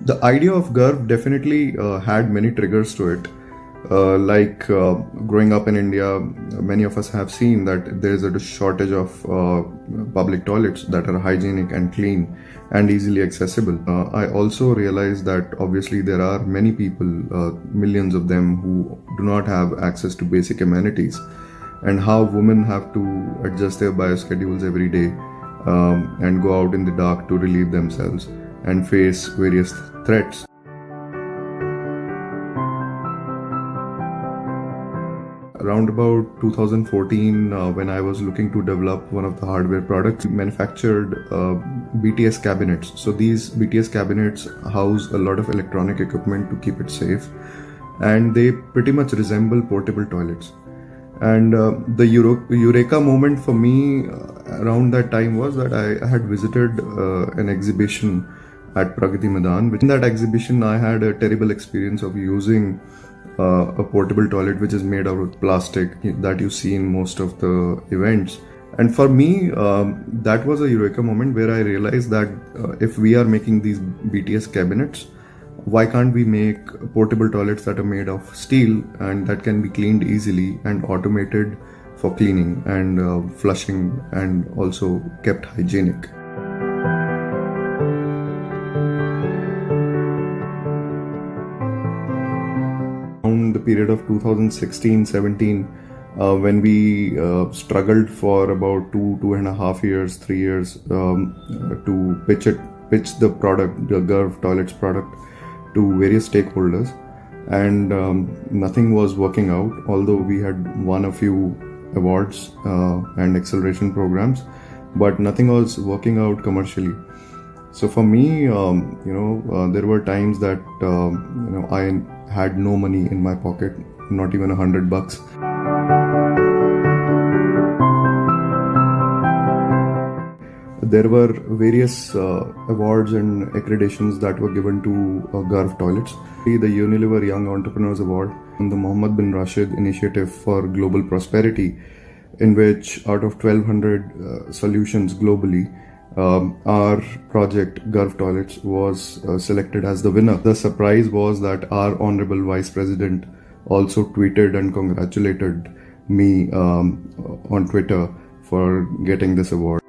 The idea of Garv definitely had many triggers to it. Growing up in India, many of us have seen that there is a shortage of public toilets that are hygienic and clean and easily accessible. I also realized that obviously there are many people, millions of them, who do not have access to basic amenities, and how women have to adjust their bioschedules every day and go out in the dark to relieve themselves and face various threats. Around about 2014, when I was looking to develop one of the hardware products, we manufactured BTS cabinets. So these BTS cabinets house a lot of electronic equipment to keep it safe, and they pretty much resemble portable toilets. And the Eureka moment for me around that time was that I had visited an exhibition at Pragati Maidan. In that exhibition, I had a terrible experience of using a portable toilet which is made out of plastic that you see in most of the events. And for me, that was a Eureka moment where I realized that if we are making these BTS cabinets, why can't we make portable toilets that are made of steel and that can be cleaned easily and automated for cleaning and flushing and also kept hygienic. Around the period of 2016-17, when we struggled for about 2.5 years, 3 years to pitch the product, the Garv Toilets product, to various stakeholders, and nothing was working out, although we had won a few awards and acceleration programs, but nothing was working out commercially. So for me, there were times that I had no money in my pocket, not even $100. There were various awards and accreditations that were given to Garv Toilets. The Unilever Young Entrepreneurs Award, and the Mohammed bin Rashid Initiative for Global Prosperity, in which out of 1,200 solutions globally, our project Garv Toilets was selected as the winner. The surprise was that our Honorable Vice President also tweeted and congratulated me on Twitter for getting this award.